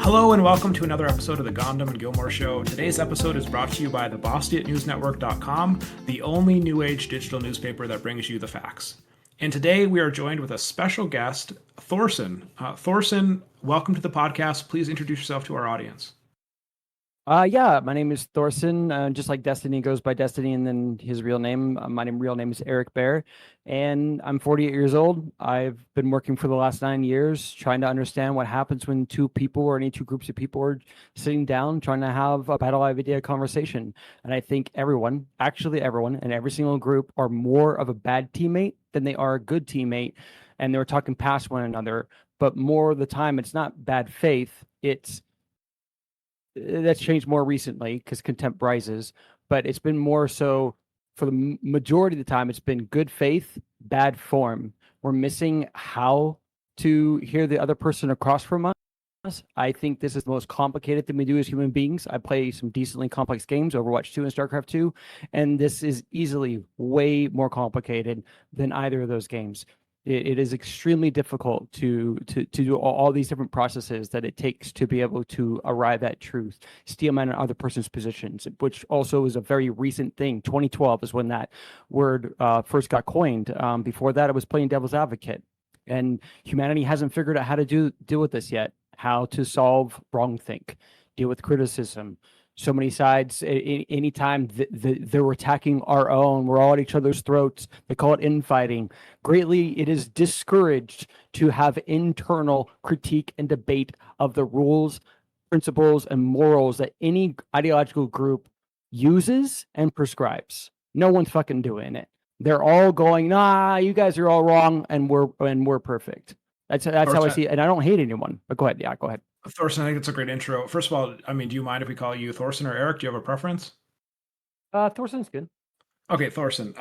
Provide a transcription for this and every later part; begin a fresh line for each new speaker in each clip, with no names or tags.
Hello and welcome to another episode of the Gohndim and Gilmore Show. Today's episode is brought to you by the BostonNewsNetwork.com, the only new age digital newspaper that brings you the facts. And today we are joined with a special guest, Thorsen. Thorsen, welcome to the podcast. Please introduce yourself to our audience.
My name is Thorsen. Just like Destiny goes by Destiny, and then his real name. My real name is Eric Bear, and I'm 48 years old. I've been working for the last 9 years, trying to understand what happens when two people or any two groups of people are sitting down, trying to have a battle idea conversation. And I think everyone, and every single group are more of a bad teammate than they are a good teammate, and they're talking past one another. But more of the time, it's not bad faith. That's changed more recently because contempt rises, but it's been more so for the majority of the time. It's been good faith, bad form. We're missing how to hear the other person across from us. I think this is the most complicated thing we do as human beings. I play some decently complex games, Overwatch 2 and StarCraft 2, and this is easily way more complicated than either of those games. It is extremely difficult to do all these different processes that it takes to be able to arrive at truth, steal man in other person's positions, which also is a very recent thing. 2012 is when that word first got coined. Before that, it was playing devil's advocate. And humanity hasn't figured out how to deal with this yet, how to solve wrongthink, deal with criticism. So many sides, anytime they're attacking our own, we're all at each other's throats. They call it infighting. Greatly, it is discouraged to have internal critique and debate of the rules, principles, and morals that any ideological group uses and prescribes. No one's fucking doing it. They're all going, nah, you guys are all wrong, and we're perfect. That's how I see it. And I don't hate anyone. But go ahead. Yeah, go ahead.
Thorsen, I think it's a great intro. First of all, do you mind if we call you Thorsen or Eric? Do you have a preference?
Thorsen's good.
Okay, Thorsen.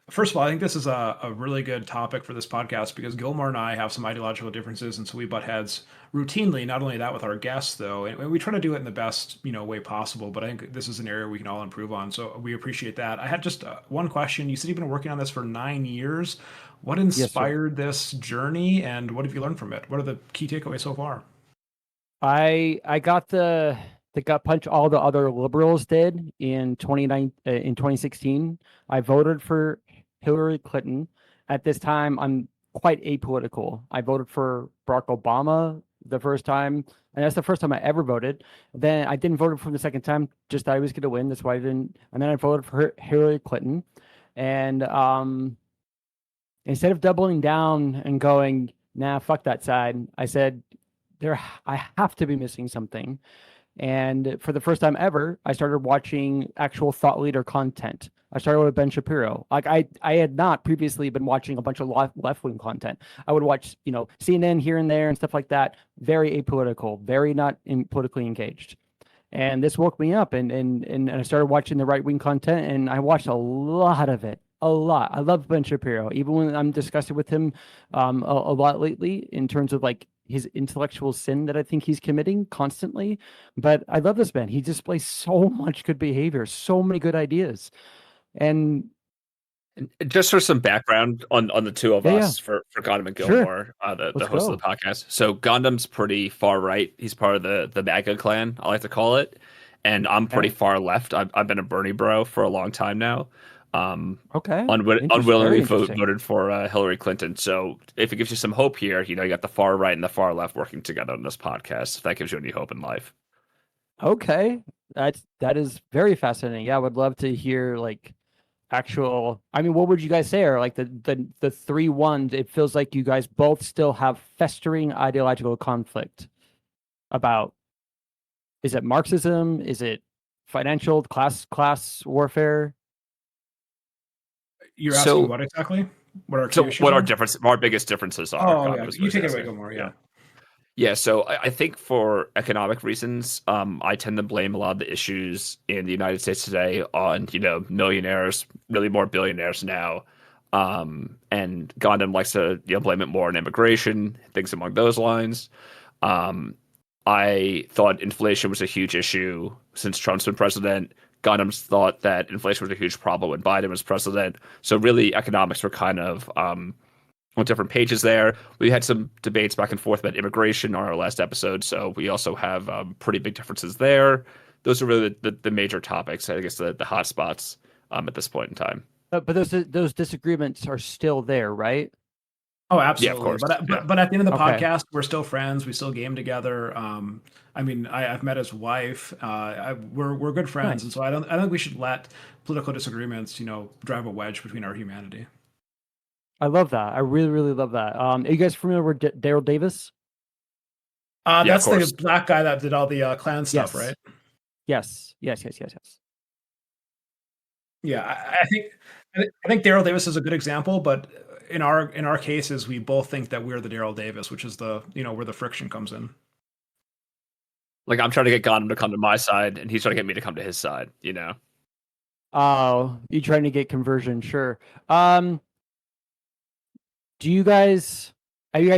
First of all, I think this is a really good topic for this podcast because Gilmore and I have some ideological differences, and so we butt heads routinely. Not only that, with our guests, though, and we try to do it in the best way possible. But I think this is an area we can all improve on, so we appreciate that. I had just one question. You said you've been working on this for 9 years. What inspired this journey, and what have you learned from it? What are the key takeaways so far?
I got the gut punch all the other liberals did in 2016. I voted for Hillary Clinton. At this time, I'm quite apolitical. I voted for Barack Obama the first time, and that's the first time I ever voted. Then I didn't vote for him the second time, just thought I was going to win. That's why I didn't. And then I voted for Hillary Clinton. And instead of doubling down and going, nah, fuck that side, I said, I have to be missing something. And for the first time ever, I started watching actual thought leader content. I started with Ben Shapiro. Like I had not previously been watching a bunch of left-wing content. I would watch, CNN here and there and stuff like that. Very apolitical, very not politically engaged. And this woke me up, and I started watching the right-wing content, and I watched a lot of it. A lot. I love Ben Shapiro, even when I'm disgusted with him a lot lately in terms of like his intellectual sin that I think he's committing constantly. But I love this man. He displays so much good behavior, so many good ideas. And
just for some background on the two of us for Gohndim and Gilmore, the host of the podcast. So Gohndim's pretty far right. He's part of the MAGA clan, I like to call it. And I'm pretty far left. I've been a Bernie bro for a long time now. Unwillingly voted for Hillary Clinton. So if it gives you some hope here, you got the far right and the far left working together on this podcast. If that gives you any hope in life.
Okay, that is very fascinating. Yeah, I would love to hear like actual. I mean, what would you guys say are like the 3 ones? It feels like you guys both still have festering ideological conflict about. Is it Marxism? Is it financial class warfare?
You're asking what exactly? What
our biggest differences are?
Oh, yeah. You take it away, Gilmore.
Yeah. So I think for economic reasons, I tend to blame a lot of the issues in the United States today on millionaires, really more billionaires now, and Gohndim likes to blame it more on immigration, things along those lines. I thought inflation was a huge issue since Trump's been president. Gohndim thought that inflation was a huge problem when Biden was president. So really, economics were kind of on different pages there. We had some debates back and forth about immigration on our last episode, so we also have pretty big differences there. Those are really the major topics, I guess, the hot spots at this point in time.
But those disagreements are still there, right?
Oh,
Yeah, of
absolutely.
course.
But at the end of the
Okay.
podcast, we're still friends. We still game together. I mean, I've met his wife. We're good friends,
Nice.
and so I don't think we should let political disagreements, drive a wedge between our humanity.
I love that. I really, really love that. Are you guys familiar with Daryl Davis?
Yeah, of
That's the
course.
black guy that did all the Klan stuff,
Yes.
right?
Yes.
Yeah, I think Daryl Davis is a good example, but in our cases, we both think that we're the Daryl Davis, which is where the friction comes in.
Like, I'm trying to get Gohndim to come to my side, and he's trying to get me to come to his side,
Oh, you trying to get conversion? Sure. Are you guys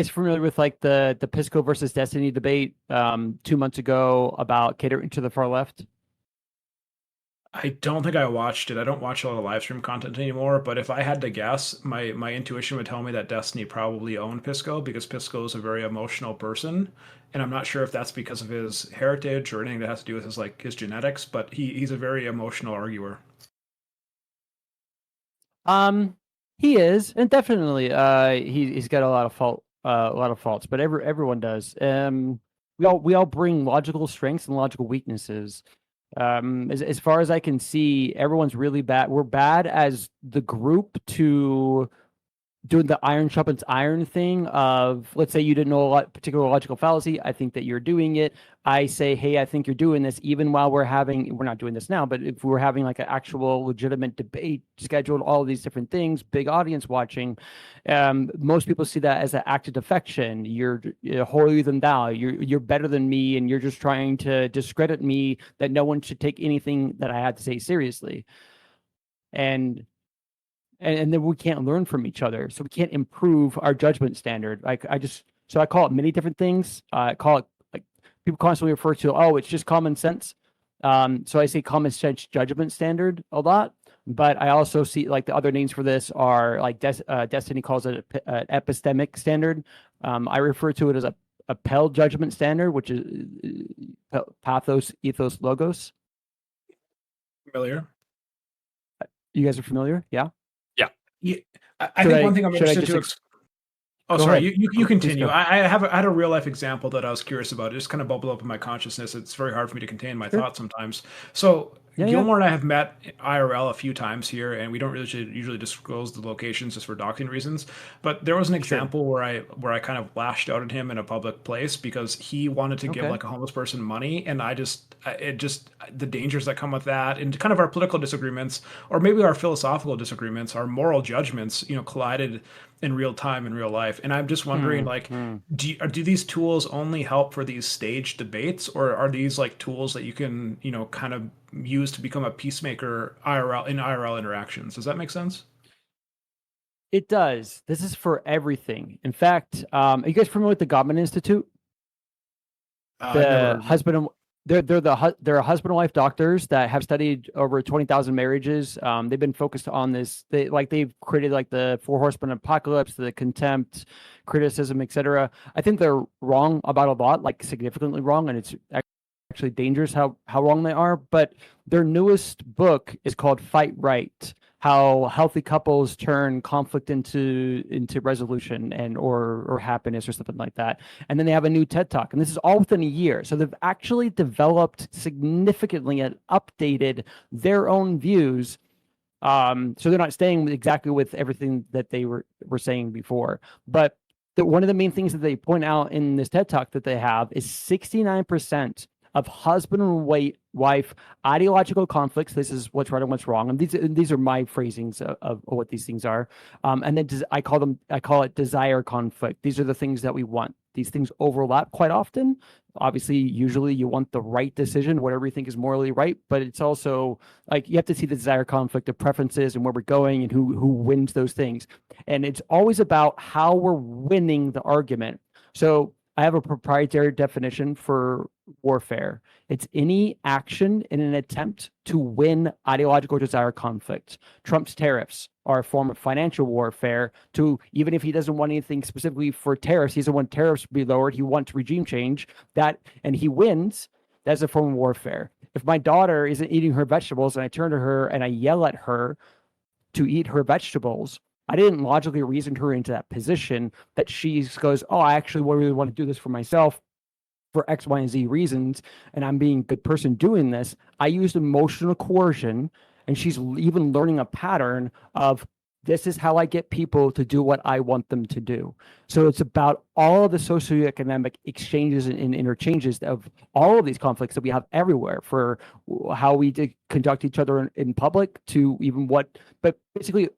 familiar with like the Pisco versus Destiny debate 2 months ago about catering to the far left?
I don't think I watched it. I don't watch a lot of live stream content anymore, but if I had to guess, my intuition would tell me that Destiny probably owned Pisco because Pisco is a very emotional person, and I'm not sure if that's because of his heritage or anything that has to do with his genetics, but he's a very emotional arguer.
He is, and definitely he's got a lot of faults, but everyone does. We all bring logical strengths and logical weaknesses. As far as I can see, everyone's really bad. We're bad as the group to doing the iron sharpens iron thing of, let's say you didn't know a particular logical fallacy. I think that you're doing it. I say, hey, I think you're doing this, even while we're not doing this now, but if we're having like an actual legitimate debate scheduled, all of these different things, big audience watching, most people see that as an act of defection. You're holier than thou. You're better than me, and you're just trying to discredit me, that no one should take anything that I had to say seriously. And then we can't learn from each other, so we can't improve our judgment standard. I call it many different things. I call it, like, people constantly refer to, oh, it's just common sense. So I say common sense judgment standard a lot, but I also see like the other names for this are like Destiny calls it an epistemic standard. I refer to it as a Pell judgment standard, which is pathos, ethos, logos.
Familiar?
You guys are familiar? Yeah.
Yeah, I think one thing I'm interested to. Oh,
Go
sorry.
ahead.
You continue.
go.
I had a real life example that I was curious about. It just kind of bubbled up in my consciousness. It's very hard for me to contain my
Sure.
thoughts sometimes. So
Yeah.
Gilmore and I have met IRL a few times here, and we don't really usually disclose the locations just for doxing reasons. But there was an example where I kind of lashed out at him in a public place because he wanted to give
Okay.
like a homeless person money, and the dangers that come with that, and kind of our political disagreements, or maybe our philosophical disagreements, our moral judgments, collided in real time in real life. And I'm just wondering, do these tools only help for these staged debates, or are these like tools that you can kind of use to become a peacemaker IRL interactions? Does that make sense?
It does. This is for everything. In fact, are you guys familiar with the Gottman Institute?
Never.
Husband and they're a husband and wife doctors that have studied over 20,000 marriages. They've been focused on this. They've created like the Four Horsemen Apocalypse, the contempt, criticism, etc. I think they're wrong about a lot, like significantly wrong, and it's actually dangerous how wrong they are. But their newest book is called Fight Right: How Healthy Couples Turn Conflict into Resolution or happiness, or something like that. And then they have a new TED Talk, and this is all within a year. So they've actually developed significantly and updated their own views. So they're not staying exactly with everything that they were saying before. But one of the main things that they point out in this TED Talk that they have is 69% of husband and wife ideological conflicts. This is what's right and what's wrong, and these are my phrasings of what these things are. And then I call it desire conflict. These are the things that we want. These things overlap quite often. Obviously, usually you want the right decision, whatever you think is morally right, but it's also like you have to see the desire conflict of preferences and where we're going and who wins those things. And it's always about how we're winning the argument. So I have a proprietary definition for warfare. It's any action in an attempt to win ideological desire conflict. Trump's tariffs are a form of financial warfare. To even if he doesn't want anything specifically for tariffs, he doesn't want tariffs to be lowered. He wants regime change. And he wins. That's a form of warfare. If my daughter isn't eating her vegetables and I turn to her and I yell at her to eat her vegetables, I didn't logically reason her into that position that she goes, oh, I actually really want to do this for myself for X, Y, and Z reasons, and I'm being a good person doing this. I used emotional coercion, and she's even learning a pattern of this is how I get people to do what I want them to do. So it's about all of the socioeconomic exchanges and interchanges of all of these conflicts that we have everywhere, for how we conduct each other in public to even but basically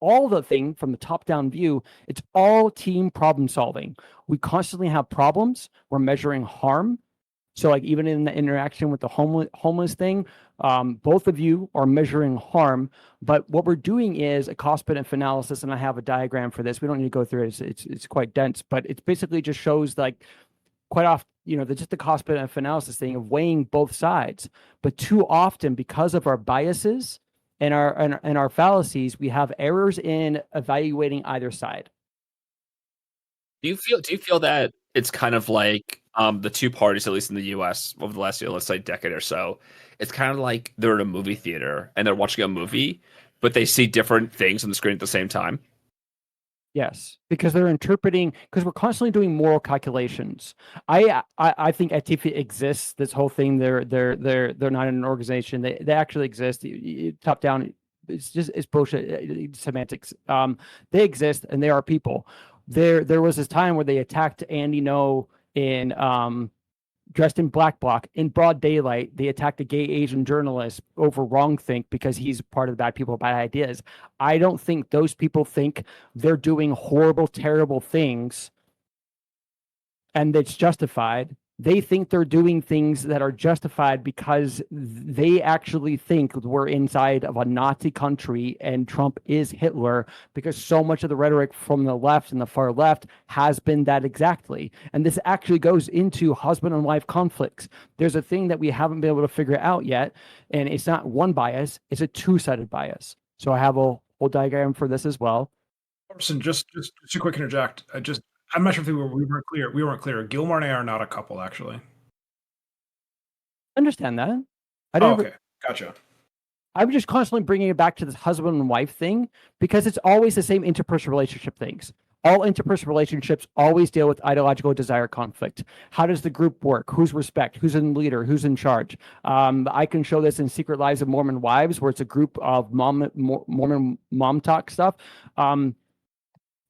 all the thing from the top down view, it's all team problem solving. We constantly have problems. We're measuring harm. So like even in the interaction with the homeless thing, both of you are measuring harm, but what we're doing is a cost benefit analysis, and I have a diagram for this. We don't need to go through it. It's quite dense, but it basically just shows like quite often, just the cost benefit analysis thing of weighing both sides. But too often, because of our biases and our fallacies, we have errors in evaluating either side.
Do you feel that it's kind of like the two parties, at least in the US over the last let's say decade or so, it's kind of like they're in a movie theater and they're watching a movie, but they see different things on the screen at the same time?
Yes, because they're interpreting, because we're constantly doing moral calculations. I think Atifa exists. This whole thing, they're not an organization. They actually exist. Top down, it's bullshit semantics. They exist and they are people. There was this time where they attacked Andy No in dressed in black bloc in broad daylight. They attacked a gay Asian journalist over wrongthink because he's part of the bad people, bad ideas. I don't think those people think they're doing horrible, terrible things and it's justified. They think they're doing things that are justified because they actually think we're inside of a Nazi country and Trump is Hitler, because so much of the rhetoric from the left and the far left has been that exactly. And this actually goes into husband and wife conflicts. There's a thing that we haven't been able to figure out yet, and it's not one bias, it's a two-sided bias. So I have a whole diagram for this as well.
Thorsen, just a quick interject. I'm not sure if we weren't clear. We weren't clear. Gilmore and I are not a couple, actually.
Understand that.
Okay, gotcha.
I'm just constantly bringing it back to this husband and wife thing because it's always the same interpersonal relationship things. All interpersonal relationships always deal with ideological desire conflict. How does the group work? Who's respect? Who's in leader? Who's in charge? I can show this in Secret Lives of Mormon Wives, where it's a group of Mormon mom talk stuff. But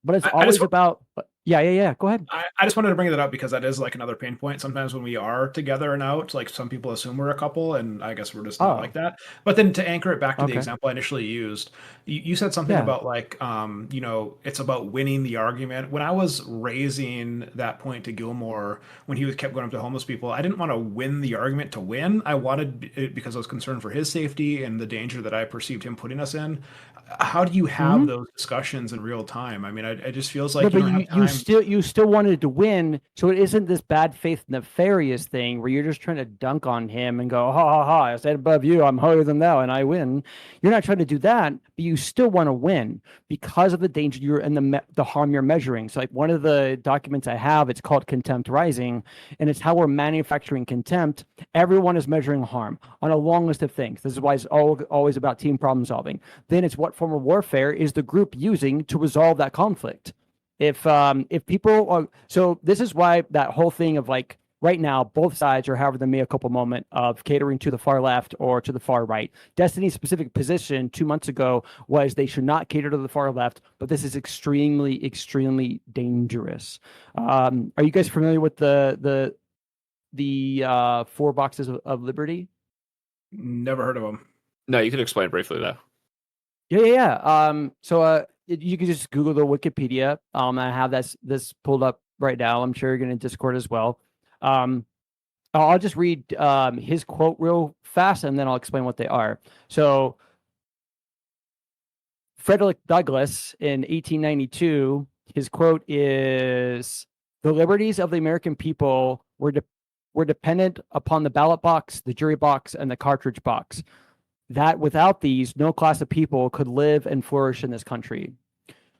it's always about... Yeah. Go ahead.
I just wanted to bring that up because that is like another pain point. Sometimes when we are together and out, like some people assume we're a couple, and I guess we're just not like that. But then to anchor it back to the example I initially used, you said something about like, it's about winning the argument. When I was raising that point to Gilmore, when he kept going up to homeless people, I didn't want to win the argument to win. I wanted it because I was concerned for his safety and the danger that I perceived him putting us in. How do you have those discussions in real time? I mean, it just feels like
you still wanted to win, so it isn't this bad faith nefarious thing where you're just trying to dunk on him and go, ha ha ha, I stand above you, I'm higher than thou, and I win. You're not trying to do that, but you still want to win because of the danger you're and the harm you're measuring. So like one of the documents I have, it's called Contempt Rising, and it's how we're manufacturing contempt. Everyone is measuring harm on a long list of things. This is why it's always about team problem solving. Then it's what form of warfare is the group using to resolve that conflict. If people are, so this is why that whole thing of like right now both sides are having the mea culpa moment of catering to the far left or to the far right. Destiny's specific position 2 months ago was they should not cater to the far left, but this is extremely dangerous. Are you guys familiar with the 4 boxes of liberty?
Never heard of them.
No, you can explain briefly though.
Yeah. So you can just Google the Wikipedia. I have this pulled up right now. I'm sure you're going to Discord as well. I'll just read his quote real fast, and then I'll explain what they are. So Frederick Douglass in 1892, his quote is, "The liberties of the American people were we're dependent upon the ballot box, the jury box, and the cartridge box. That without these, no class of people could live and flourish in this country.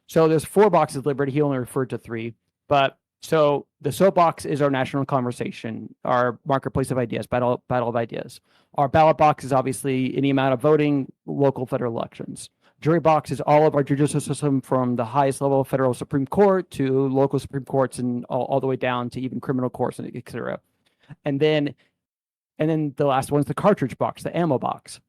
So there's 4 boxes of liberty. He only referred to 3. But so the soapbox is our national conversation, our marketplace of ideas, battle of ideas. Our ballot box is obviously any amount of voting, local, federal elections. Jury box is all of our judicial system from the highest level of federal Supreme Court to local Supreme Courts and all the way down to even criminal courts, and et cetera. And then the last one is the cartridge box, the ammo box.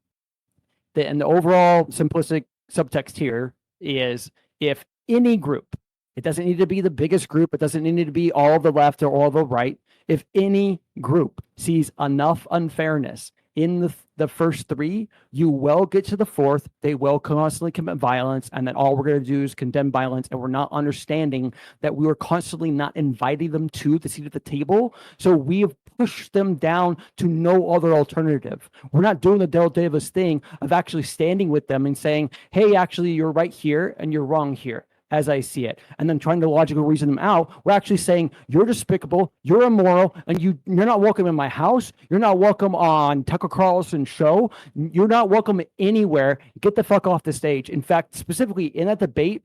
And the overall simplistic subtext here is if any group, it doesn't need to be the biggest group, it doesn't need to be all the left or all the right. If any group sees enough unfairness in the first 3, you will get to the 4th. They will constantly commit violence, and then all we're going to do is condemn violence, and we're not understanding that we were constantly not inviting them to the seat at the table. So we have pushed them down to no other alternative. We're not doing the Daryl Davis thing of actually standing with them and saying, hey, actually, you're right here and you're wrong here, as I see it, and then trying to logically reason them out. We're actually saying you're despicable, you're immoral, and you're not welcome in my house. You're not welcome on Tucker Carlson's show. You're not welcome anywhere. Get the fuck off the stage. In fact, specifically in that debate,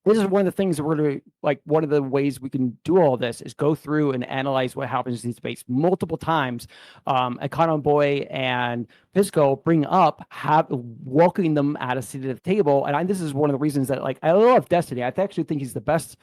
this is one of the things that we're going to, like, one of the ways we can do all this is go through and analyze what happens in these debates multiple times. Econo Boy and Pisco bring up welcoming them at a seat at the table. And this is one of the reasons that, like, I love Destiny. I actually think he's the best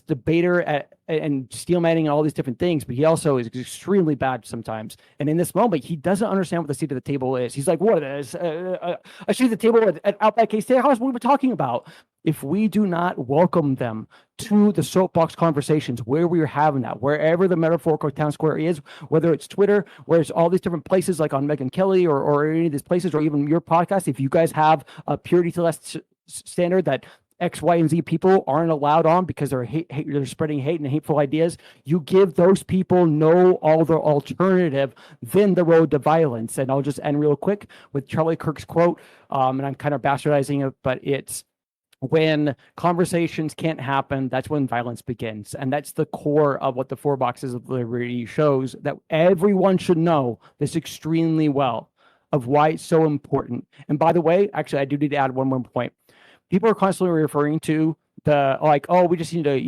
debater and steel manning and all these different things, but he also is extremely bad sometimes. And in this moment, he doesn't understand what the seat of the table is. He's like, what is a seat at the table at Outback Steakhouse? What are we talking about? If we do not welcome them to the soapbox conversations where we are having that, wherever the metaphorical town square is, whether it's Twitter, where it's all these different places like on Megyn Kelly or any of these places, or even your podcast, if you guys have a purity to less standard that X, Y, and Z people aren't allowed on because they're they're spreading hate and hateful ideas, you give those people no other alternative than the road to violence. And I'll just end real quick with Charlie Kirk's quote, and I'm kind of bastardizing it, but it's, when conversations can't happen, that's when violence begins. And that's the core of what the 4 boxes of liberty shows, that everyone should know this extremely well, of why it's so important. And by the way, actually, I do need to add one more point. People are constantly referring to the, like, oh, we just need to,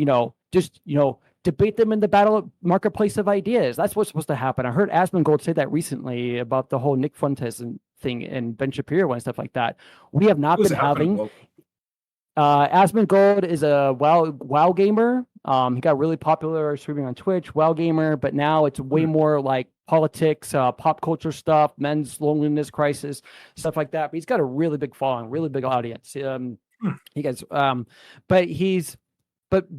debate them in the battle marketplace of ideas. That's what's supposed to happen. I heard Asmongold say that recently about the whole Nick Fuentes thing and Ben Shapiro and stuff like that. We have not been having... Asmongold is a WoW gamer. He got really popular streaming on Twitch, WoW gamer, but now it's way more like politics, pop culture stuff, men's loneliness crisis, stuff like that. But he's got a really big following, really big audience. He gets, but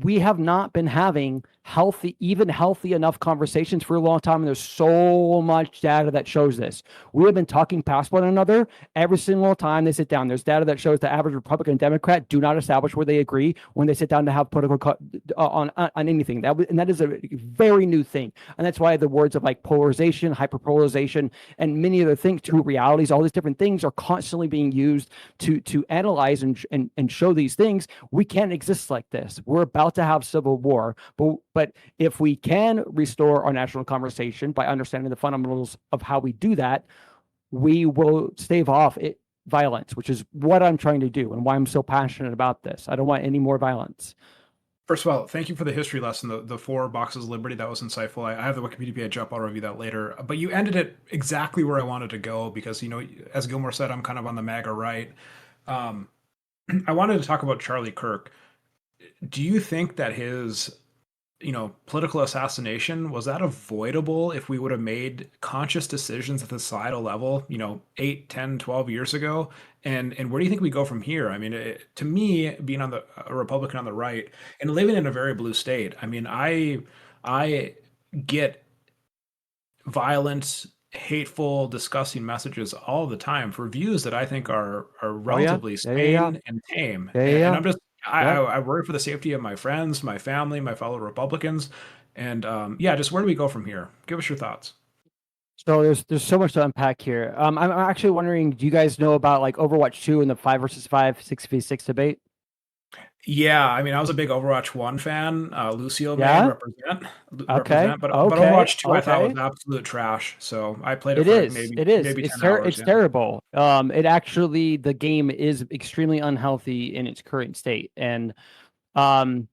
we have not been having healthy enough conversations for a long time. And there's so much data that shows this. We have been talking past one another every single time they sit down. There's data that shows the average Republican and Democrat do not establish where they agree when they sit down to have political on anything. That is a very new thing. And that's why the words of like polarization, hyperpolarization, and many other things, two realities, all these different things are constantly being used to analyze and show these things. We can't exist like this. We're about to have civil war, but if we can restore our national conversation by understanding the fundamentals of how we do that, we will stave off violence, which is what I'm trying to do and why I'm so passionate about this. I don't want any more violence.
First of all, thank you for the history lesson, the 4 boxes of liberty. That was insightful. I have the Wikipedia page up. I'll review that later. But you ended it exactly where I wanted to go because, as Gilmore said, I'm kind of on the MAGA right. I wanted to talk about Charlie Kirk. Do you think that his political assassination, was that avoidable if we would have made conscious decisions at the societal level, 8, 10, 12 years ago? And where do you think we go from here? I mean, to me, being a Republican on the right and living in a very blue state, I mean, I get violent, hateful, disgusting messages all the time for views that I think are relatively sane and tame. And I'm just, I worry for the safety of my friends, my family, my fellow Republicans. And just where do we go from here? Give us your thoughts.
So there's so much to unpack here. I'm actually wondering, do you guys know about like Overwatch 2 and the 5 versus 5, 6v6 debate?
Yeah, I mean, I was a big Overwatch 1 fan. Lucio main
Yeah. Okay.
represent, but
Okay.
Overwatch 2 I thought was
Okay.
absolute trash. So I played it
It
for like
is.
maybe
It is.
maybe 10 hours.
It's
Yeah.
terrible. It actually the game is extremely unhealthy in its current state, and um,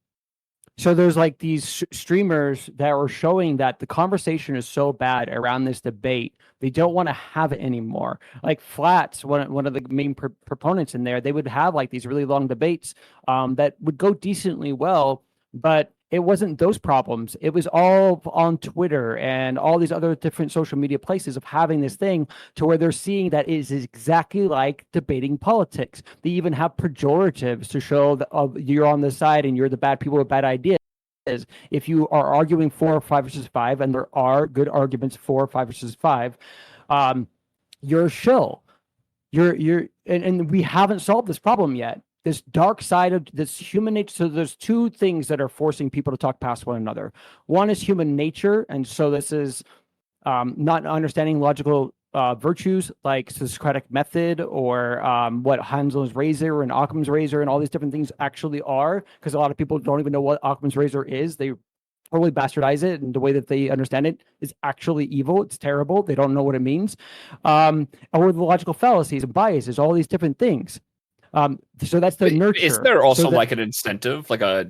so there's like these streamers that are showing that the conversation is so bad around this debate, they don't want to have it anymore. Like Flats, one of the main proponents in there, they would have like these really long debates that would go decently well, but it wasn't those problems. It was all on Twitter and all these other different social media places of having this thing to where they're seeing that it is exactly like debating politics. They even have pejoratives to show that you're on the side and you're the bad people with bad ideas. If you are arguing 4 or 5 versus 5, and there are good arguments 4 or 5 versus 5, um, you're a shill. And we haven't solved this problem yet. This dark side of this human nature. So there's two things that are forcing people to talk past one another. One is human nature, and so this is not understanding logical virtues like the Socratic method or what Hansel's razor and Occam's razor and all these different things actually are, because a lot of people don't even know what Occam's razor is. They totally bastardize it, and the way that they understand it is actually evil. It's terrible. They don't know what it means. Or the logical fallacies and biases, all these different things. So that's the nurture.
Is there also
so that,
like an incentive, like a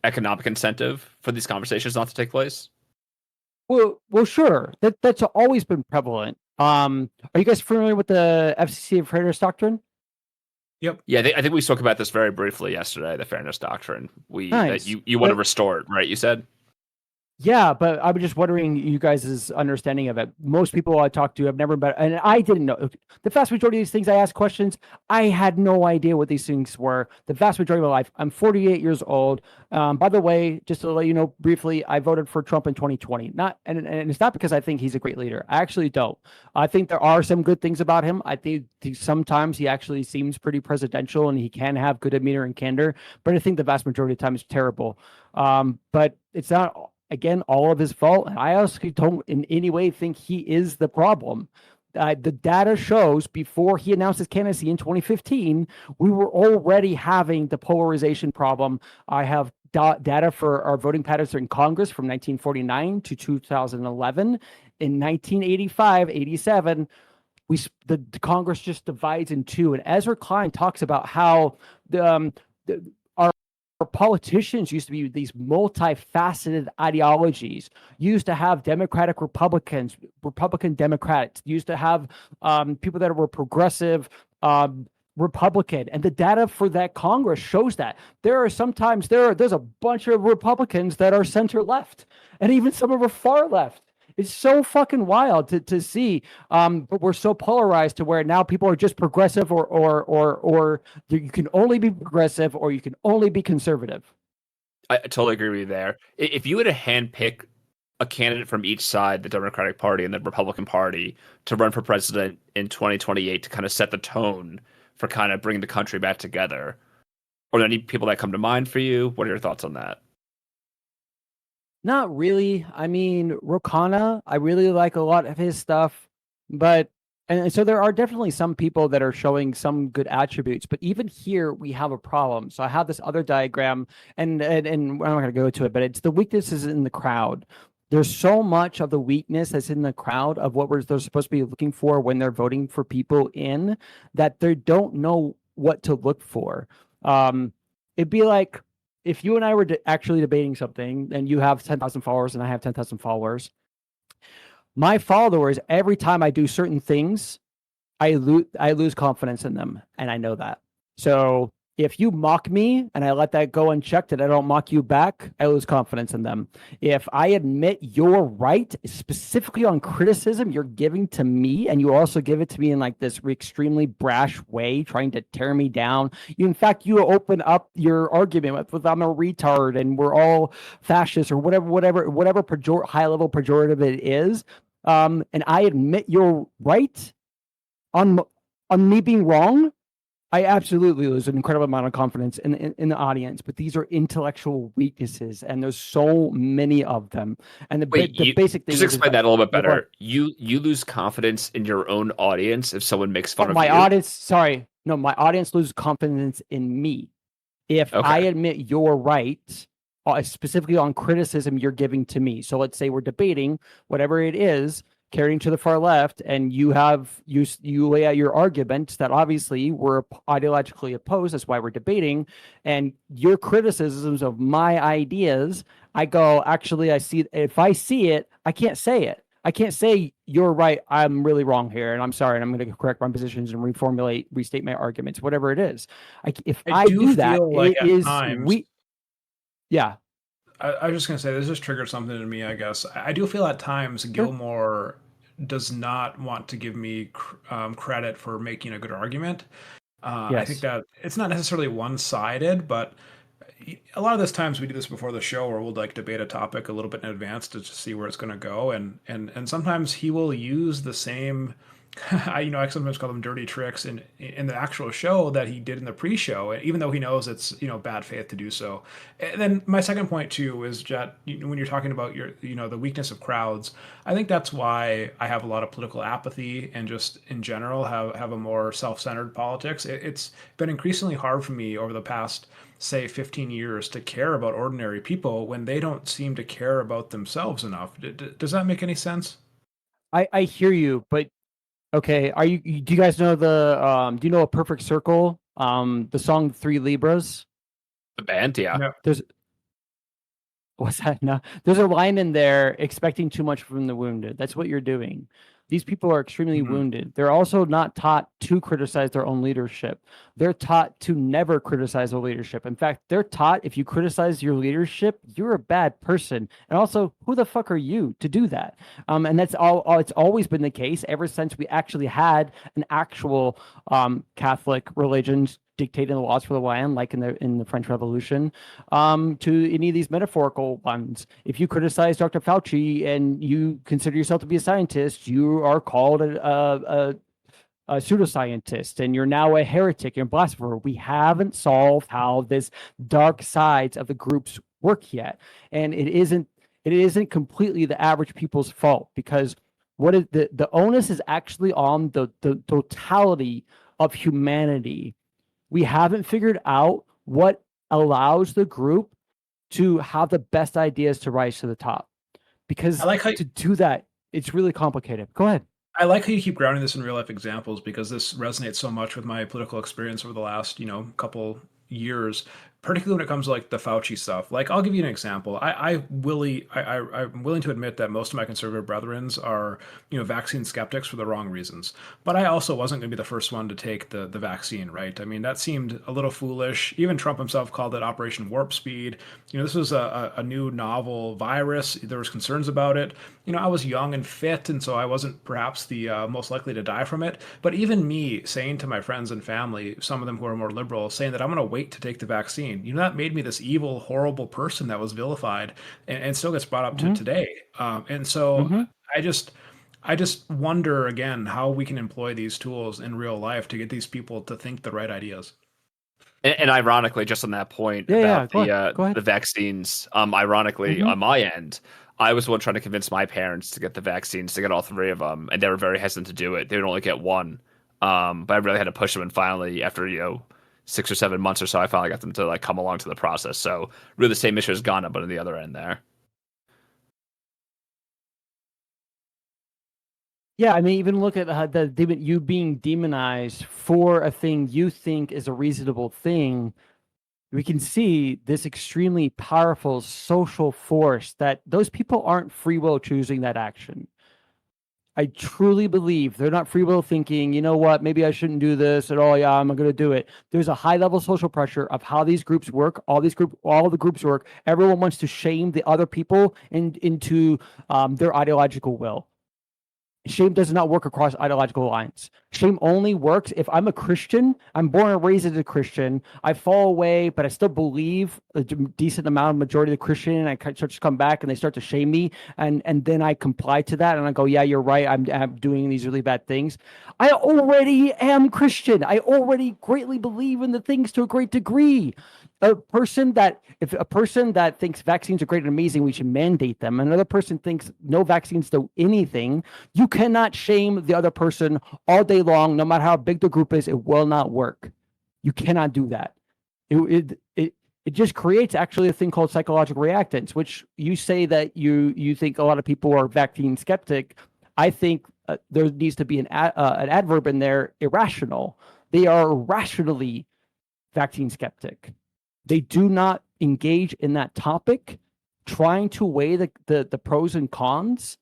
economic incentive for these conversations not to take place?
well, sure. That's always been prevalent. Are you guys familiar with the FCC of fairness doctrine?
Yep.
Yeah, I think we spoke about this very briefly yesterday. The fairness doctrine.
Nice.
You want to restore it, right? You said.
Yeah, but I was just wondering you guys' understanding of it. Most people I talk to have never met, and I didn't know. The vast majority of these things I ask questions, I had no idea what these things were. The vast majority of my life. I'm 48 years old. By the way, just to let you know briefly, I voted for Trump in 2020. And it's not because I think he's a great leader. I actually don't. I think there are some good things about him. I think sometimes he actually seems pretty presidential and he can have good demeanor and candor, but I think the vast majority of the time is terrible. But it's not, again, all of his fault. And I also don't in any way think he is the problem. The data shows before he announced his candidacy in 2015, we were already having the polarization problem. I have data for our voting patterns in Congress from 1949 to 2011. In 1985, 87, the Congress just divides in two. And Ezra Klein talks about how our politicians used to be these multifaceted ideologies, used to have Democratic Republicans, Republican Democrats, used to have people that were progressive Republican. And the data for that Congress shows that there are sometimes there's a bunch of Republicans that are center left, and even some of them are far left. It's so fucking wild to see. But we're so polarized to where now people are just progressive or you can only be progressive or you can only be conservative.
I totally agree with you there. If you were to handpick a candidate from each side, the Democratic Party and the Republican Party, to run for president in 2028 to kind of set the tone for kind of bringing the country back together, are there any people that come to mind for you? What are your thoughts on that?
Not really. I mean, Rokana, I really like a lot of his stuff, but and so there are definitely some people that are showing some good attributes, but even here we have a problem. So I have this other diagram, and I'm not going to go to it, but it's the weaknesses in the crowd. There's so much of the weakness that's in the crowd of what they're supposed to be looking for when they're voting for people in, that they don't know what to look for. It'd be like if you and I were actually debating something and you have 10,000 followers and I have 10,000 followers, my followers, every time I do certain things, I lose confidence in them. And I know that. So if you mock me and I let that go unchecked and I don't mock you back, I lose confidence in them. If I admit you're right, specifically on criticism you're giving to me, and you also give it to me in like this extremely brash way, trying to tear me down. In fact, you open up your argument with I'm a retard and we're all fascists or whatever high level pejorative it is. And I admit you're right on me being wrong, I absolutely lose an incredible amount of confidence in the audience. But these are intellectual weaknesses, and there's so many of them. And the basic thing
just explain that a little bit better. You lose confidence in your own audience if someone makes fun of
my
you.
audience. Sorry, no, my audience loses confidence in me. if
Okay.
I admit you're right, specifically on criticism you're giving to me. So let's say we're debating whatever it is, carrying to the far left, and you lay out your arguments that obviously we're ideologically opposed. That's why we're debating. And your criticisms of my ideas, I go, actually, if I see it, I can't say it. I can't say you're right, I'm really wrong here, and I'm sorry, and I'm going to correct my positions and restate my arguments, whatever it is. If I
do
do that,
feel like
it
at
is
times,
yeah.
I was just gonna say this just triggered something in me. I guess I do feel at times Gilmore does not want to give me credit for making a good argument. I think
Yes.
that it's not necessarily one-sided, but a lot of this times we do this before the show where we'll like debate a topic a little bit in advance to just see where it's going to go, and sometimes he will use the same I sometimes call them dirty tricks in the actual show that he did in the pre-show, even though he knows it's bad faith to do so. And then my second point too is that when you're talking about your the weakness of crowds, I think that's why I have a lot of political apathy and just in general have a more self-centered politics. It's been increasingly hard for me over the past say 15 years to care about ordinary people when they don't seem to care about themselves enough. Does that make any sense?
I hear you, but okay, do you guys know do you know A Perfect Circle? The song Three Libras?
The band, yeah.
No.
What's that? No, there's a line in there, expecting too much from the wounded. That's what you're doing. These people are extremely wounded. They're also not taught to criticize their own leadership. They're taught to never criticize their leadership. In fact, they're taught if you criticize your leadership, you're a bad person. And also, who the fuck are you to do that? And that's all. It's always been the case ever since we actually had an actual Catholic religion dictating the laws for the land, like in the French Revolution, to any of these metaphorical ones. If you criticize Dr. Fauci and you consider yourself to be a scientist, you are called a pseudoscientist, and you're now a heretic and blasphemer. We haven't solved how this dark sides of the groups work yet, and it isn't completely the average people's fault, because what is the onus is actually on the totality of humanity. We haven't figured out what allows the group to have the best ideas to rise to the top, because to do that, it's really complicated. Go ahead.
I like how you keep grounding this in real life examples because this resonates so much with my political experience over the last, couple years, particularly when it comes to like the Fauci stuff. Like, I'll give you an example. I'm willing to admit that most of my conservative brethrens are, vaccine skeptics for the wrong reasons. But I also wasn't going to be the first one to take the vaccine, right? I mean, that seemed a little foolish. Even Trump himself called it Operation Warp Speed. This was a new novel virus. There was concerns about it. I was young and fit, and so I wasn't perhaps the most likely to die from it. But even me saying to my friends and family, some of them who are more liberal, saying that I'm going to wait to take the vaccine, that made me this evil, horrible person that was vilified and still gets brought up to today. And so I just wonder again how we can employ these tools in real life to get these people to think the right ideas.
And ironically, just on that point about the vaccines, ironically, on my end, I was the one trying to convince my parents to get the vaccines, to get all three of them, and they were very hesitant to do it. They would only get one. But I really had to push them, and finally, after 6 or 7 months or so, I finally got them to like come along to the process. So really, the same issue as Gohndim, but on the other end there.
Yeah, I mean, even look at you being demonized for a thing you think is a reasonable thing. We can see this extremely powerful social force that those people aren't free will choosing that action. I truly believe they're not free will thinking, you know what, maybe I shouldn't do this at all. Yeah, I'm going to do it. There's a high level social pressure of how these groups work. All the groups work. Everyone wants to shame the other people into their ideological will. Shame does not work across ideological lines. Shame only works if I'm a Christian, I'm born and raised as a Christian, I fall away, but I still believe a decent amount, majority of the Christian, and I start to come back and they start to shame me, and then I comply to that, and I go, yeah, you're right, I'm doing these really bad things. I already am Christian. I already greatly believe in the things to a great degree. If a person that thinks vaccines are great and amazing, we should mandate them. Another person thinks no vaccines do anything. You cannot shame the other person all day long, no matter how big the group is. It will not work. You cannot do that. It just creates actually a thing called psychological reactance, which you say that you think a lot of people are vaccine skeptic. I think there needs to be an adverb in there, irrational. They are irrationally vaccine skeptic. They do not engage in that topic, trying to weigh the pros and cons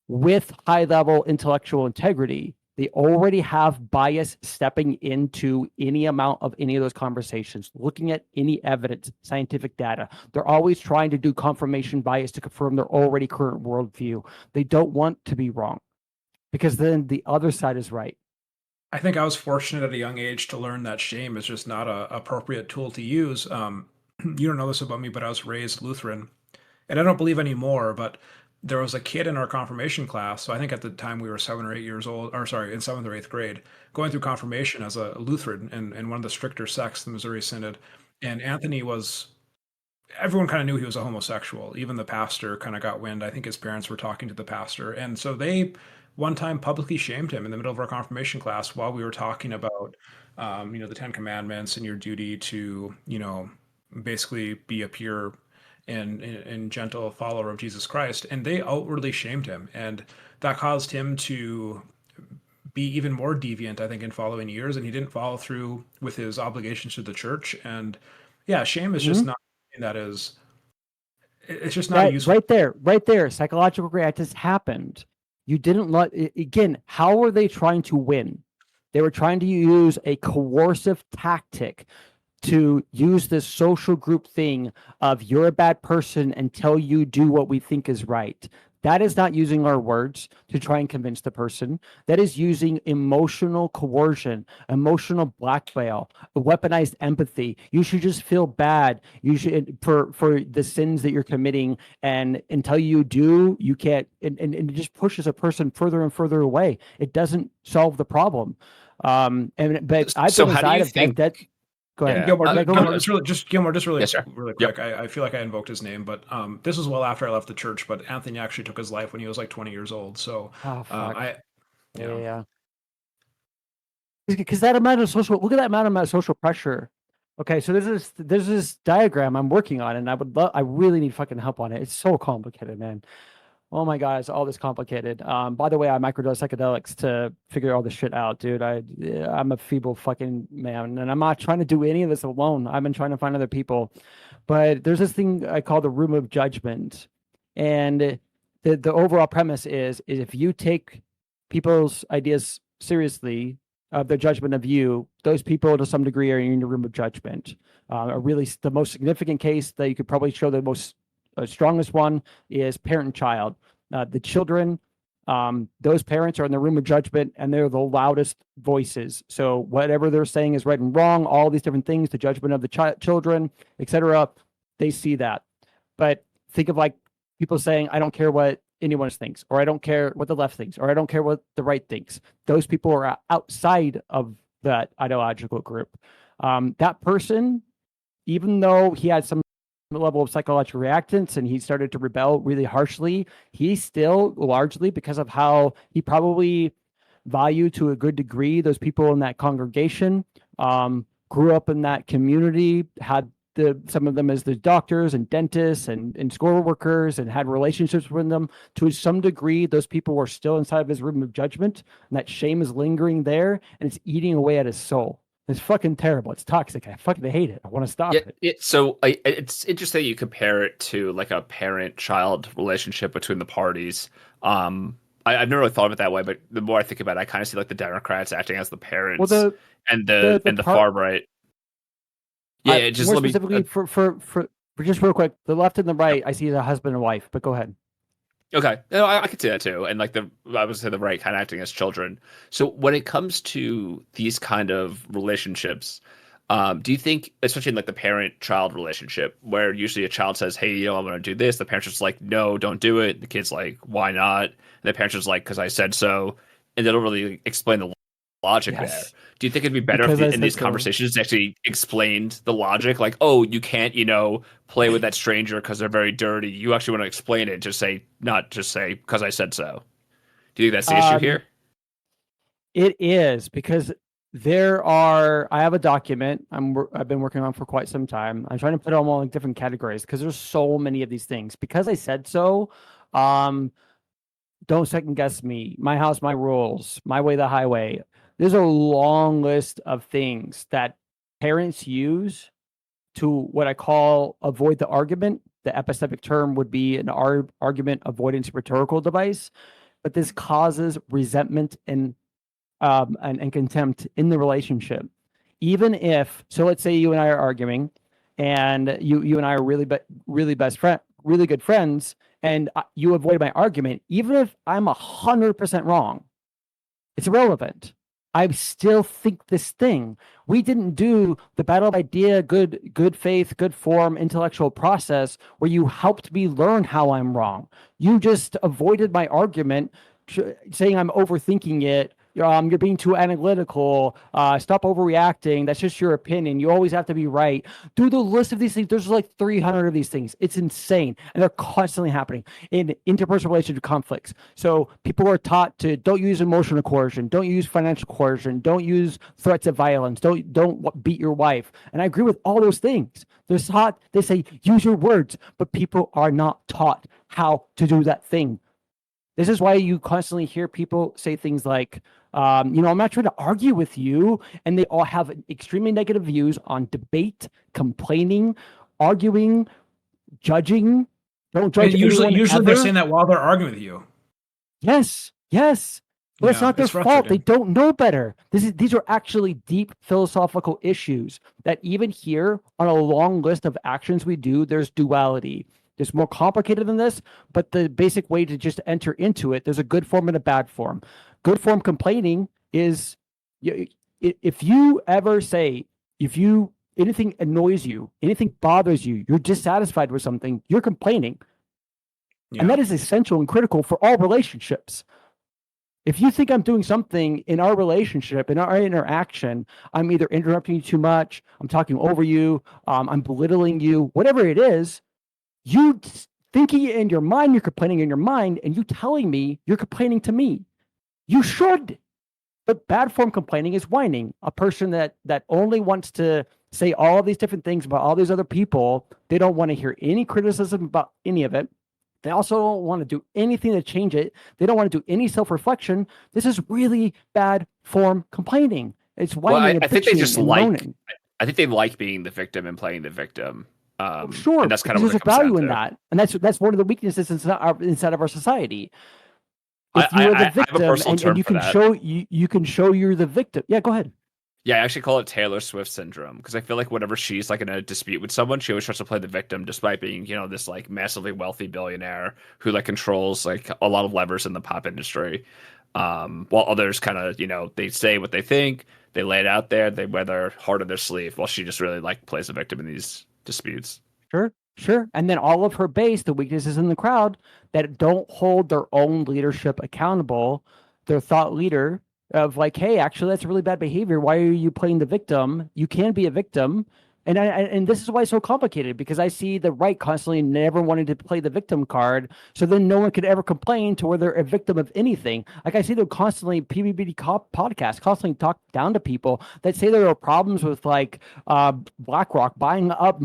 with high level intellectual integrity. They already have bias stepping into any amount of any of those conversations, looking at any evidence, scientific data. They're always trying to do confirmation bias to confirm their already current worldview. They don't want to be wrong because then the other side is right.
I think I was fortunate at a young age to learn that shame is just not a appropriate tool to use. You don't know this about me, but I was raised Lutheran, and I don't believe anymore, but there was a kid in our confirmation class. So I think at the time we were 7 or 8 years old, or sorry, in 7th or 8th grade, going through confirmation as a Lutheran in one of the stricter sects, the Missouri Synod. And Anthony was, everyone kind of knew he was a homosexual. Even the pastor kind of got wind. I think his parents were talking to the pastor. And so they one time publicly shamed him in the middle of our confirmation class while we were talking about, the Ten Commandments and your duty to, basically be a pure and gentle follower of Jesus Christ, and they outwardly shamed him, and that caused him to be even more deviant, I think, in following years, and he didn't follow through with his obligations to the church. And yeah, shame is just not something that is. It's just not useful.
Right there. Psychological reactance happened. You didn't let again. How are they trying to win? They were trying to use a coercive tactic to use this social group thing of you're a bad person until you do what we think is right. That is not using our words to try and convince the person. That is using emotional coercion, emotional blackmail, weaponized empathy. You should just feel bad. You should for the sins that you're committing, and until you do, you can't. And it just pushes a person further and further away. It doesn't solve the problem. But I've
so
been inside of that. Go ahead.
Yeah. Gilmore, just really
Yes,
quick.
Yep.
I feel like I invoked his name, but this was well after I left the church. But Anthony actually took his life when he was like 20 years old. So
Yeah. Because that amount of social, look at that amount of social pressure. Okay, so there's this diagram I'm working on, and I really need fucking help on it. It's so complicated, man. Oh my God, it's all this complicated. By the way, I microdose psychedelics to figure all this shit out, dude. I'm a feeble fucking man, and I'm not trying to do any of this alone. I've been trying to find other people, but there's this thing I call the room of judgment, and the overall premise is if you take people's ideas seriously, their judgment of you, those people to some degree are in your room of judgment. The most significant case that you could probably show the most strongest one is parent and child. The children, those parents are in the room of judgment, and they're the loudest voices. So whatever they're saying is right and wrong, all these different things, the judgment of the children, etc. They see that. But think of like people saying, I don't care what anyone thinks, or I don't care what the left thinks, or I don't care what the right thinks. Those people are outside of that ideological group. That person, even though he had some level of psychological reactance and he started to rebel really harshly, he still largely, because of how he probably valued to a good degree those people in that congregation, grew up in that community, had some of them as the doctors and dentists and school workers, and had relationships with them. To some degree, those people were still inside of his room of judgment, and that shame is lingering there, and it's eating away at his soul. It's fucking terrible. It's toxic. I fucking hate it. I want to stop it.
It's interesting you compare it to like a parent-child relationship between the parties. I've never really thought of it that way, but the more I think about it, I kind of see like the Democrats acting as the parents, and the far right. Yeah, just
more specifically for just real quick, the left and the right, I see as a husband and wife. But go ahead.
Okay, no, I could see that too, and like I would say the right kind of acting as children. So when it comes to these kind of relationships, do you think, especially in like the parent-child relationship, where usually a child says, "Hey, I'm going to do this," the parents are just like, "No, don't do it." The kid's like, "Why not?" And the parents are just like, "Because I said so," and they don't really explain the logic there. Do you think it'd be better if in these conversations they actually explained the logic? Like, oh, you can't, play with that stranger because they're very dirty. You actually want to explain it. Not just say, because I said so. Do you think that's the issue here?
It is, because I have a document I've been working on for quite some time. I'm trying to put them all in different categories because there's so many of these things. Because I said so, don't second guess me. My house, my rules, my way, the highway. There's a long list of things that parents use to what I call avoid the argument. The epistemic term would be an argument avoidance rhetorical device, but this causes resentment and contempt in the relationship. Even if, so let's say you and I are arguing, and you and I are really best friend, really good friends, and you avoid my argument, even if I'm 100% wrong, it's irrelevant. I still think this thing. We didn't do the battle of idea, good faith, good form, intellectual process where you helped me learn how I'm wrong. You just avoided my argument, saying I'm overthinking it. You're being too analytical. Stop overreacting. That's just your opinion. You always have to be right. Do the list of these things. There's like 300 of these things. It's insane, and they're constantly happening in interpersonal relationship conflicts. So people are taught to don't use emotional coercion, don't use financial coercion, don't use threats of violence, don't beat your wife. And I agree with all those things. They're taught. They say use your words, but people are not taught how to do that thing. This is why you constantly hear people say things like, I'm not trying to argue with you. And they all have extremely negative views on debate, complaining, arguing, judging. Don't judge
And usually
ever.
they're saying that while they're arguing with you.
Yes. But it's not their fault. They don't know better. These are actually deep philosophical issues that even here on a long list of actions we do, there's duality. It's more complicated than this, but the basic way to just enter into it, there's a good form and a bad form. Good form complaining is, if you ever say, anything annoys you, anything bothers you, you're dissatisfied with something, you're complaining. Yeah. And that is essential and critical for all relationships. If you think I'm doing something in our relationship, in our interaction, I'm either interrupting you too much, I'm talking over you, I'm belittling you, whatever it is, you thinking it in your mind, you're complaining in your mind, and you telling me you're complaining to me. You should. But bad form complaining is whining. A person that only wants to say all of these different things about all these other people. They don't want to hear any criticism about any of it. They also don't want to do anything to change it. They don't want to do any self-reflection. This is really bad form complaining. It's whining.
Well, I think they just moaning. I think they like being the victim and playing the victim.
Sure,
and that's kind of
there's a value in that, and that's one of the weaknesses inside of our society. If you're the victim and you can show you're the victim. Yeah, go ahead.
Yeah, I actually call it Taylor Swift syndrome because I feel like whenever she's like in a dispute with someone, she always tries to play the victim, despite being this like massively wealthy billionaire who like controls like a lot of levers in the pop industry, while others kind of they say what they think, they lay it out there, they wear their heart on their sleeve, while she just really like plays the victim in these disputes.
Sure. And then all of her base, the weaknesses in the crowd that don't hold their own leadership accountable, their thought leader of like, hey, actually, that's really bad behavior. Why are you playing the victim? You can be a victim. And this is why it's so complicated, because I see the right constantly never wanting to play the victim card. So then no one could ever complain to where they're a victim of anything. Like I see them constantly, PBBD podcasts, constantly talk down to people that say there are problems with like BlackRock buying up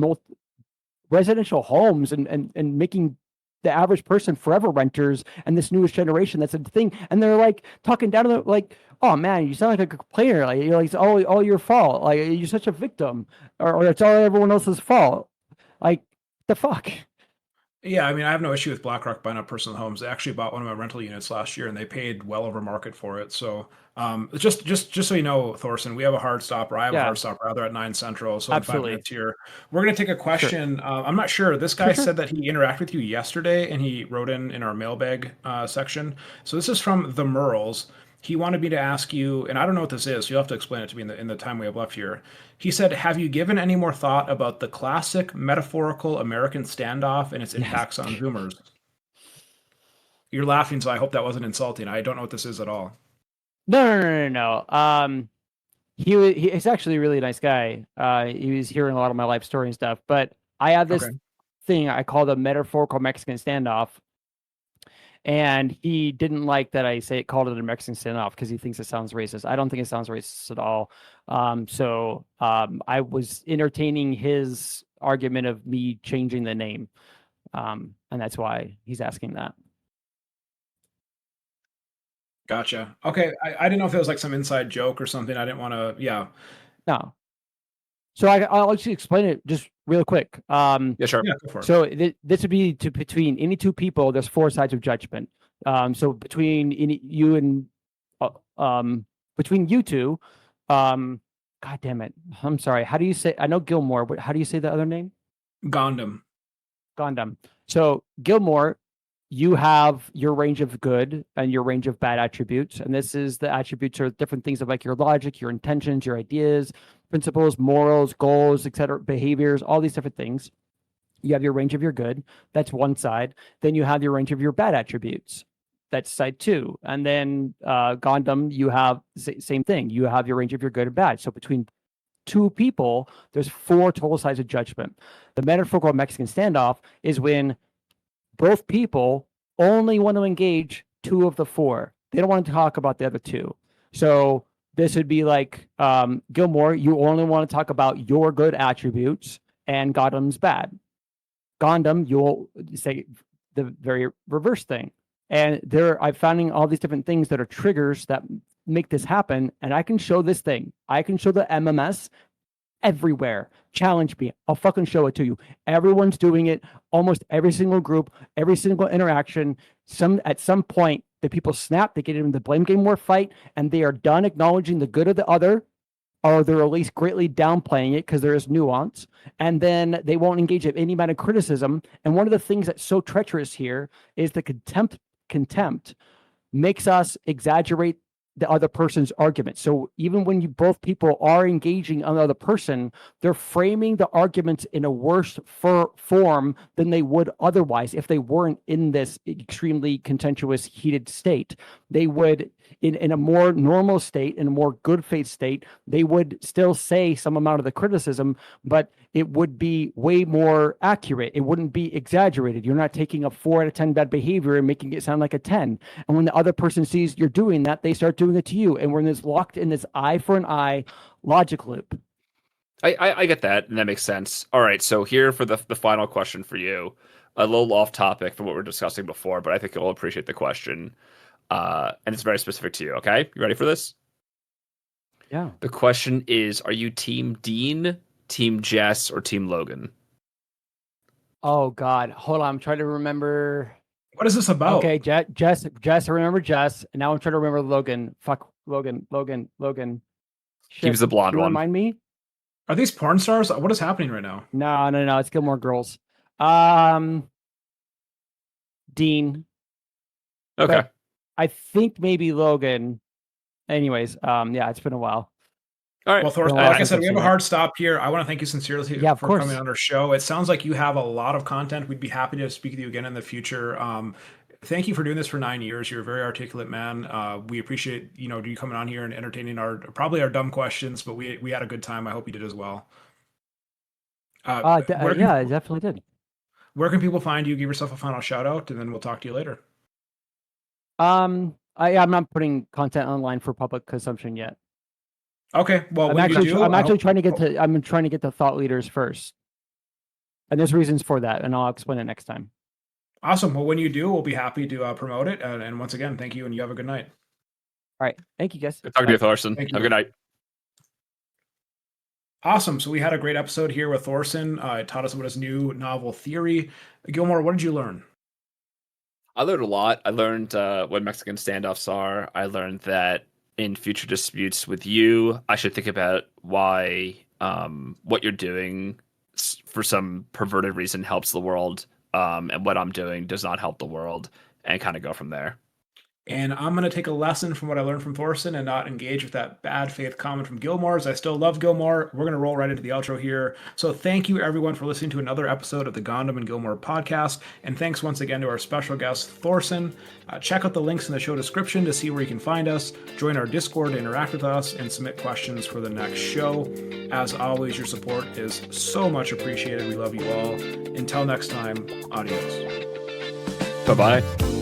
residential homes and making the average person forever renters, and this newest generation that's a thing, and they're like talking down to them like, oh man, you sound like a complainer, like you're like it's all your fault, like you're such a victim, or it's all everyone else's fault. Like the fuck.
Yeah, I mean, I have no issue with BlackRock buying up personal homes. They actually bought one of my rental units last year, and they paid well over market for it. So, just so you know, Thorsen, we have a hard stopper. I have a hard stopper rather at 9 Central. So
absolutely.
In 5 minutes here, we're gonna take a question. Sure. I'm not sure. This guy said that he interacted with you yesterday, and he wrote in our mailbag section. So this is from the Merles. He wanted me to ask you, and I don't know what this is, so you'll have to explain it to me in the time we have left here. He said, have you given any more thought about the classic metaphorical American standoff and its impacts on Zoomers? You're laughing, so I hope that wasn't insulting. I don't know what this is at all.
No. He's actually a really nice guy. He was hearing a lot of my life story and stuff, but I have this thing I call the metaphorical Mexican standoff. and he didn't like that I called it a Mexican standoff because he thinks it sounds racist. I don't think it sounds racist at all. So I was entertaining his argument of me changing the name, and that's why he's asking that.
Gotcha. Okay, I didn't know if it was like some inside joke or something. I didn't want to. Yeah.
No. So I'll actually explain it just real quick.
Yeah, sure.
Yeah, go for it.
So this would be between any two people. There's four sides of judgment. So between you and between you two, God damn it, I'm sorry. How do you say? I know Gilmore, but how do you say the other name?
Gohndim.
Gohndim. So Gilmore, you have your range of good and your range of bad attributes, and this is the attributes are different things of like your logic, your intentions, your ideas, principles, morals, goals, etc., behaviors, all these different things. You have your range of your good. That's one side. Then you have your range of your bad attributes. That's side two. And then Gohndim, you have same thing. You have your range of your good and bad. So between two people, there's four total sides of judgment. The metaphorical Mexican standoff is when both people only want to engage two of the four. They don't want to talk about the other two. So this would be like Gilmore, you only want to talk about your good attributes and Gohndom's bad. Gohndim, you'll say the very reverse thing. And I'm finding all these different things that are triggers that make this happen. And I can show this thing. I can show the MMS everywhere. Challenge me. I'll fucking show it to you. Everyone's doing it. Almost every single group, every single interaction. At some point, the people snap. They get into the blame game war fight, and they are done acknowledging the good of the other, or they're at least greatly downplaying it because there is nuance. And then they won't engage in any amount of criticism. And one of the things that's so treacherous here is the contempt makes us exaggerate the other person's argument. So even when both people are engaging on the other person, they're framing the arguments in a worse form than they would otherwise if they weren't in this extremely contentious, heated state. They would, in a more normal state, in a more good faith state, they would still say some amount of the criticism, but it would be way more accurate. It wouldn't be exaggerated. You're not taking a 4 out of 10 bad behavior and making it sound like a 10. And when the other person sees you're doing that, they start doing it to you. And we're locked in this eye for an eye logic loop.
I get that, and that makes sense. All right, so here for the final question for you, a little off topic from what we were discussing before, but I think you'll appreciate the question. And it's very specific to you, okay? You ready for this?
Yeah.
The question is, are you Team Dean, Team Jess, or Team Logan?
Oh, God. Hold on. I'm trying to remember.
What is this about?
Okay, Jess. I remember Jess, and now I'm trying to remember Logan. Fuck, Logan. Shit.
He was the blonde one.
Remind me?
Are these porn stars? What is happening right now?
No. It's Gilmore Girls. Dean.
Okay.
But I think maybe Logan. Anyways, yeah, it's been a while.
All right.
Well, Thorsen,
Well,
like I said, we have a
yeah.
hard stop here. I want to thank you sincerely
Yeah, of
for
course.
coming on our show. It sounds like you have a lot of content. We'd be happy to speak with you again in the future. Thank you for doing this for 9 years. You're a very articulate man. We appreciate you coming on here and entertaining probably our dumb questions, but we had a good time. I hope you did as well.
Yeah, I definitely did.
Where can people find you? Give yourself a final shout out, and then we'll talk to you later.
I'm not putting content online for public consumption yet.
Okay. Well,
I'm trying to get the thought leaders first, and there's reasons for that, and I'll explain it next time.
Awesome. Well, when you do, we'll be happy to promote it. And once again, thank you, and you have a good night.
All right. Thank you, guys.
Good talking to you, Thorsen.
Thank you.
Have a good night.
Awesome. So we had a great episode here with Thorsen. It taught us about his new novel theory. Gilmore, what did you learn?
I learned a lot. I learned what Mexican standoffs are. I learned that in future disputes with you, I should think about why what you're doing for some perverted reason helps the world, and what I'm doing does not help the world, and kind of go from there.
And I'm going to take a lesson from what I learned from Thorsen and not engage with that bad faith comment from Gilmore, as I still love Gilmore. We're going to roll right into the outro here. So thank you, everyone, for listening to another episode of the Gohndim and Gilmore podcast. And thanks once again to our special guest, Thorsen. Check out the links in the show description to see where you can find us. Join our Discord to interact with us and submit questions for the next show. As always, your support is so much appreciated. We love you all. Until next time, adios.
Bye-bye.